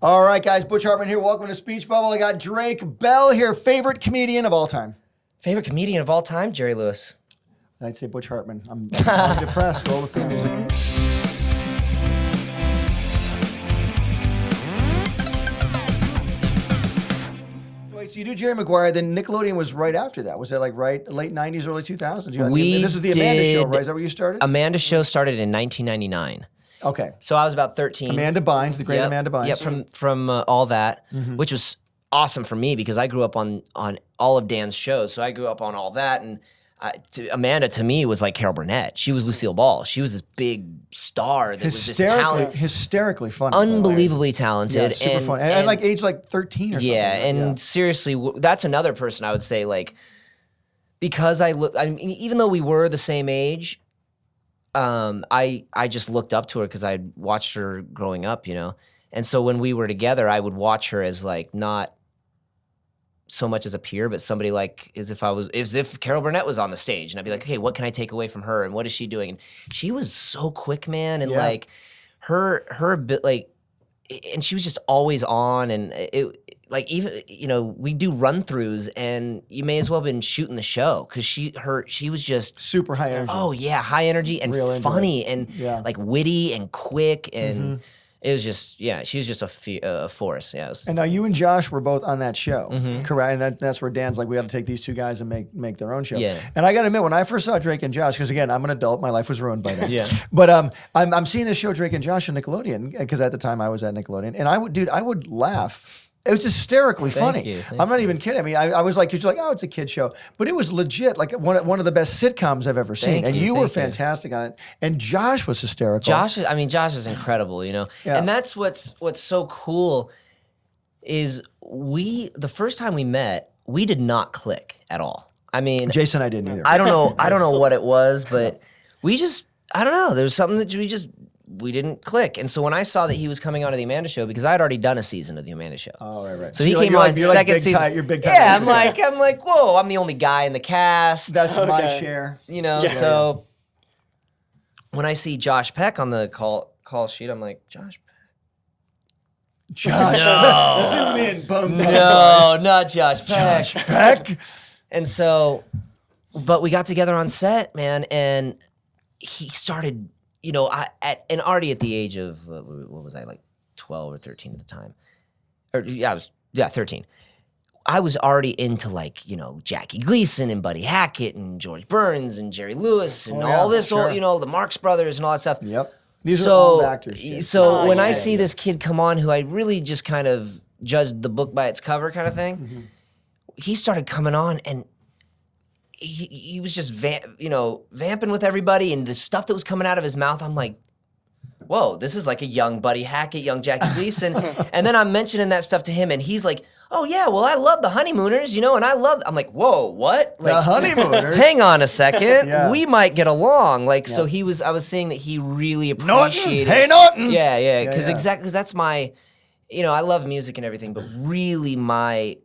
All right, guys. Butch Hartman here. Welcome to Speech Bubble. I got Drake Bell here. Favorite comedian of all time? Favorite comedian of all time? Jerry Lewis. I'd say Butch Hartman. I'm depressed. Roll the theme music. Wait, so you do Jerry Maguire, then Nickelodeon was right after that. Was that like late 90s, early 2000s? This is the Amanda Show, right? Is that where you started? Amanda Show started in 1999. Okay. So I was about 13. Amanda Bynes, the great Amanda Bynes. Yeah, from all that, which was awesome for me because I grew up on all of Dan's shows. So I grew up on all that, and Amanda to me was like Carol Burnett. She was Lucille Ball. She was this big star that was just hysterically funny, unbelievably talented, yeah, super funny, and like age like 13 or something. Yeah, and seriously, that's another person I would say like because I mean, even though we were the same age. I just looked up to her because I had watched her growing up, you know? And so when we were together, I would watch her as like not so much as a peer, but somebody like as if Carol Burnett was on the stage and I'd be like, okay, what can I take away from her? And what is she doing? And she was so quick, man. And like her bit like, and she was just always on and like even, you know, we do run-throughs and you may as well have been shooting the show because she was just super high energy. Oh yeah, high energy and funny and like witty and quick and it was just she was just a force. Yeah. And now you and Josh were both on that show, correct? And that's where Dan's like, we got to take these two guys and make their own show. Yeah. And I got to admit, when I first saw Drake and Josh, because again, I'm an adult, my life was ruined by then. Yeah. But I'm seeing this show Drake and Josh on Nickelodeon because at the time I was at Nickelodeon, and I would laugh. It was hysterically funny. I'm not even kidding. I mean, I was like, you're like, oh, it's a kid show, but it was legit, like one of the best sitcoms I've ever seen. And you were fantastic on it. And Josh was hysterical. Josh is incredible, you know. Yeah. And that's what's so cool is the first time we met, we did not click at all. I mean, Jason and I didn't either. I don't know what it was, but we just I don't know. There was something that we didn't click. And so when I saw that he was coming onto the Amanda Show, because I had already done a season of the Amanda Show. Oh, right. So he came on second season. You're big time. Yeah, I'm like, whoa, I'm the only guy in the cast. That's my chair. You know, so when I see Josh Peck on the call sheet, I'm like, Josh Peck. Josh, zoom in, bum. No, not Josh Peck. Josh Peck. And so, but we got together on set, man, and he started. You know, already at the age of, what was I, like 12 or 13 at the time? I was 13. I was already into like, you know, Jackie Gleason and Buddy Hackett and George Burns and Jerry Lewis and all this, you know, the Marx Brothers and all that stuff. Yep. These are all actors. Yeah. So when I see this kid come on who I really just kind of judged the book by its cover kind of thing, he started coming on and he was just vamping with everybody, and the stuff that was coming out of his mouth, I'm like, whoa, this is like a young Buddy Hackett, young Jackie Gleason. And then I'm mentioning that stuff to him, and he's like, oh yeah, well I love the Honeymooners, you know, and I'm like, whoa, what? Like, the Honeymooners? Hang on a second, we might get along. Like, so I was saying that he really appreciated. Norton. Hey Norton. Yeah, because that's my, you know, I love music and everything, but really my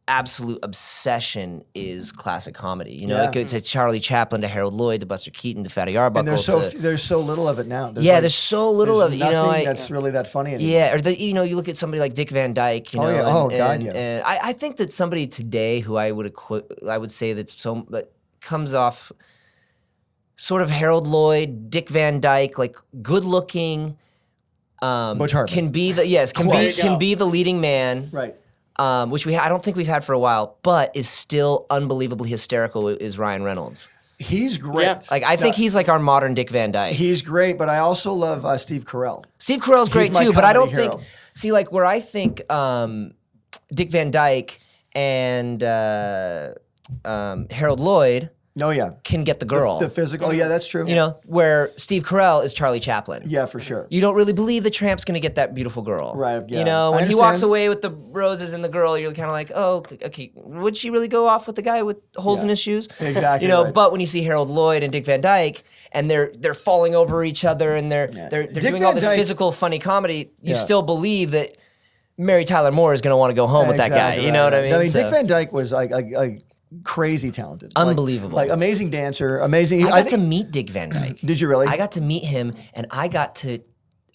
absolute obsession is classic comedy. You know, it goes to Charlie Chaplin, to Harold Lloyd, to Buster Keaton, to Fatty Arbuckle. And there's so little of it now. There's so little of it. You know, that's really that funny anymore. Yeah, or you know, you look at somebody like Dick Van Dyke. You know, and I think that somebody today who I would say that comes off sort of Harold Lloyd, Dick Van Dyke, like good looking. Butch Hartman can be the leading man. Right. Which I don't think we've had for a while, but is still unbelievably hysterical, is Ryan Reynolds. He's great. Yeah. Like I think he's like our modern Dick Van Dyke. He's great, but I also love Steve Carell. Steve Carell's great too, but I don't think. See, like where I think Dick Van Dyke and Harold Lloyd. Oh yeah, can get the girl. The physical. Oh yeah, that's true. You know, where Steve Carell is Charlie Chaplin. Yeah, for sure. You don't really believe the tramp's going to get that beautiful girl. Right. Yeah. You know, when he walks away with the roses and the girl, you're kind of like, oh, okay. Would she really go off with the guy with holes in his shoes? Exactly. You know, but when you see Harold Lloyd and Dick Van Dyke, and they're falling over each other, and they're doing all this physical, funny comedy, you still believe that Mary Tyler Moore is going to want to go home with that guy. You know what I mean? I mean, Dick Van Dyke was crazy talented. Unbelievable. Like amazing dancer, amazing. I got to meet Dick Van Dyke. Did you really? I got to meet him, and I got to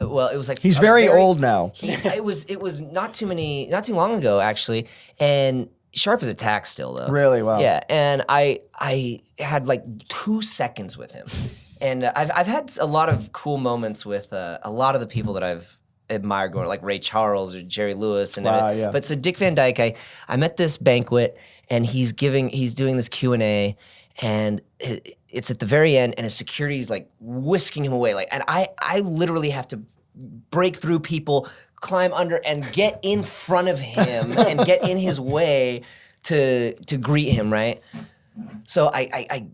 well, it was like he's very old now. It was not too long ago actually, and sharp as a tack still though. Really? Wow. Yeah, and I had like 2 seconds with him, and I've had a lot of cool moments with a lot of the people that I've admired going, like Ray Charles or Jerry Lewis, and yeah. But so Dick Van Dyke, I met this banquet, and he's doing this Q&A, and it's at the very end, and his security's like whisking him away, like, and I literally have to break through people, climb under, and get in front of him and get in his way to greet him, right? So I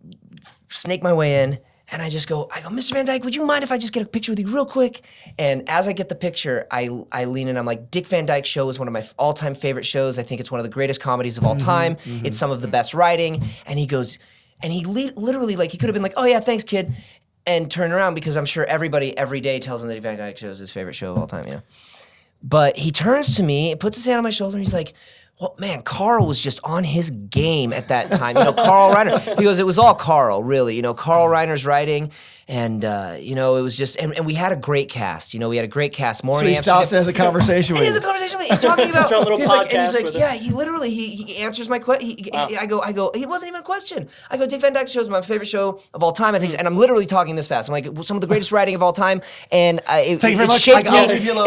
snake my way in. And I go, Mr. Van Dyke, would you mind if I just get a picture with you real quick? And as I get the picture, I lean in. I'm like, Dick Van Dyke Show is one of my all-time favorite shows. I think it's one of the greatest comedies of all time. It's some of the best writing. And he goes, and he literally, like, he could have been like, oh yeah, thanks, kid, and turn around, because I'm sure everybody every day tells him that Dick Van Dyke Show is his favorite show of all time, But he turns to me, puts his hand on my shoulder, and he's like, well, man, Carl was just on his game at that time. Carl Reiner. He goes, it was all Carl, really. Carl Reiner's writing, and it was just, and we had a great cast. We had a great cast. So he stops and has a conversation with you. He has a conversation with you. He's talking about. He's like, yeah, he literally he answers my question. I go. It wasn't even a question. I go, Dick Van Dyke Show is my favorite show of all time. I think, and I'm literally talking this fast. I'm like, some of the greatest writing of all time, and it shaped me.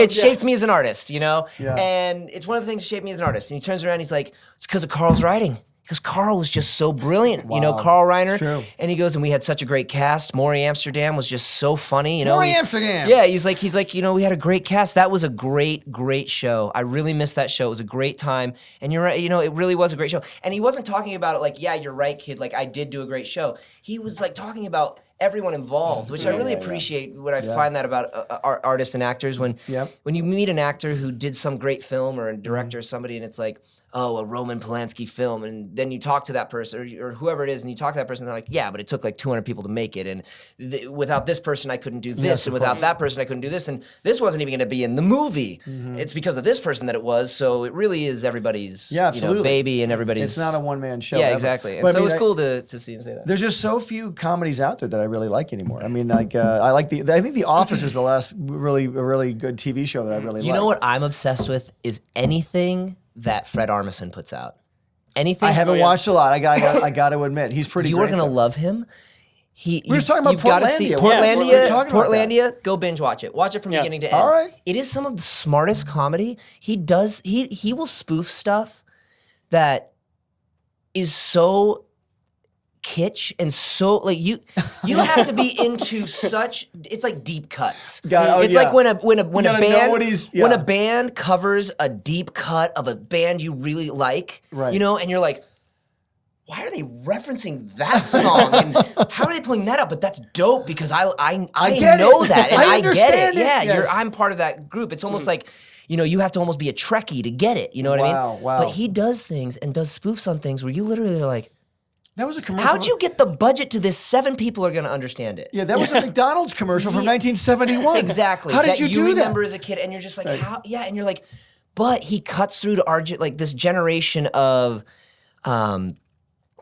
It shaped me as an artist. Yeah. And it's one of the things that shaped me as an artist. And he turns around, and he's like, it's because of Carl's writing. Because Carl was just so brilliant, Wow. Carl Reiner. True. And he goes, and we had such a great cast. Maury Amsterdam was just so funny, Maury Amsterdam. Yeah, he's like, we had a great cast. That was a great, great show. I really missed that show. It was a great time. And you're right, it really was a great show. And he wasn't talking about it like, yeah, you're right, kid. Like, I did do a great show. He was like talking about everyone involved, which I really appreciate when I find that about artists and actors. When you meet an actor who did some great film, or a director or somebody, and it's like, oh, a Roman Polanski film, and then you talk to that person or whoever it is, and you talk to that person, and they're like, yeah, but it took like 200 people to make it, and without this person, I couldn't do this, and without that person, I couldn't do this, and this wasn't even going to be in the movie. It's because of this person that it was, so it really is everybody's baby and everybody's... It's not a one-man show. Yeah, exactly. And so it was cool to see him say that. There's just so few comedies out there that I really like anymore. I mean, like, I think The Office is the last really good TV show that I really like. You know what I'm obsessed with is anything that Fred Armisen puts out. Anything. I haven't watched a lot. I got to admit, he's pretty. You're gonna love him. We're just talking about Portlandia. Portlandia. Go binge watch it. Watch it from beginning to end. All right. It is some of the smartest comedy. He will spoof stuff that is so kitsch and so like you have to be into such, it's like deep cuts. It's like when a band covers a deep cut of a band you really like, right. And you're like, why are they referencing that song? And how are they pulling that up? But that's dope because I know that and I get it. Yeah, yes. I'm part of that group. It's almost like, you have to almost be a Trekkie to get it. You know what I mean? Wow. But he does things and does spoofs on things where you literally are like, that was a commercial. How'd you get the budget to this? 7 people are going to understand it. Yeah, that was a McDonald's commercial from 1971. Exactly. How did you do that? You remember as a kid, and you're just like, how? Yeah, and you're like, but he cuts through to our this generation of that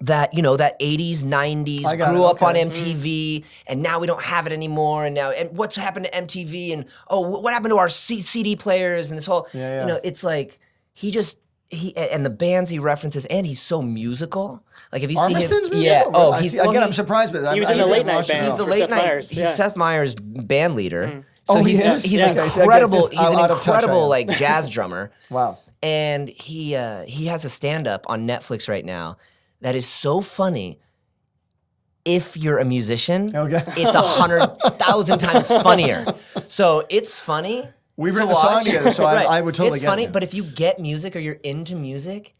that 80s, 90s grew up on MTV, and now we don't have it anymore. And what's happened to MTV? And what happened to our CD players? And this whole it's like he and the bands he references, and he's so musical. Like if you see him, I'm surprised by that. He was in the late night band. He's the late night. He's Seth Meyers' band leader. So he's incredible. He's an incredible like jazz drummer. Wow. And he has a stand-up on Netflix right now that is so funny. If you're a musician, it's 100,000 times funnier. So it's funny. We've written a song together, so I would totally get it. It's funny, but if you get music or you're into music,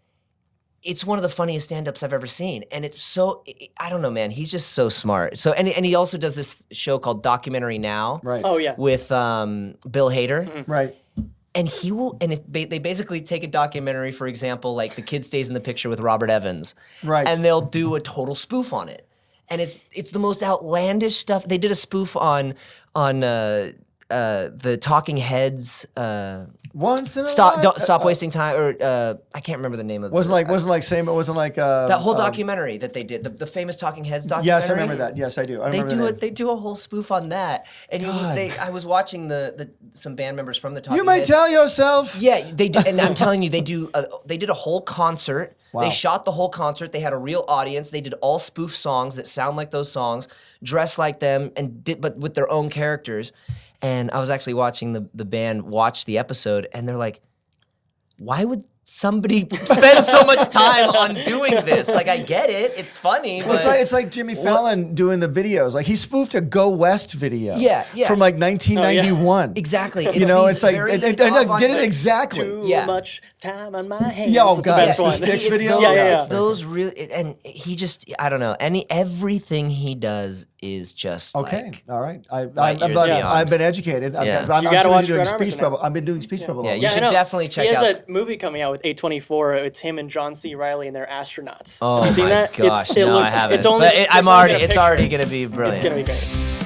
it's one of the funniest stand-ups I've ever seen. And it's so, I don't know, man, he's just so smart. So, and he also does this show called Documentary Now. Right. Oh, yeah. With Bill Hader. Mm-hmm. Right. And they basically take a documentary, for example, like The Kid Stays in the Picture with Robert Evans. Right. And they'll do a total spoof on it. And it's the most outlandish stuff. They did a spoof on the Talking Heads Once in a Don't stop wasting time. Or I can't remember the name of. Wasn't like that whole documentary that they did, the famous Talking Heads documentary. Yes, I remember that. Yes, I do. They do a whole spoof on that, and I was watching some band members from the Talking Heads. You might tell yourself. Yeah, they do, and I'm telling you, they did a whole concert. Wow. They shot the whole concert. They had a real audience. They did all spoof songs that sound like those songs, dressed like them, but with their own characters. And I was actually watching the band watch the episode, and they're like, why would somebody spend so much time on doing this? Like, I get it. It's funny. Well, it's like Jimmy Fallon doing the videos. Like, he spoofed a Go West video. Yeah. From like 1991. Exactly. It's like, and did it exactly. Too much time on my hands. Yeah, oh, That's God. the best The one. Styx video? It's those really, and he just, I don't know, everything he does is just Okay, like, all right. beyond. I've been educated. Yeah. I'm You gotta too watch busy doing Fred speech Armisen bubble. I've been doing speech bubble. Yeah, all you day. should I know. definitely check He has out. a movie coming out with A24. It's him and John C. Reilly and they're astronauts. Oh Have you seen my that? gosh, no, I haven't. It's only, But there's I'm only already, a it's picture. already gonna be brilliant. It's gonna be great.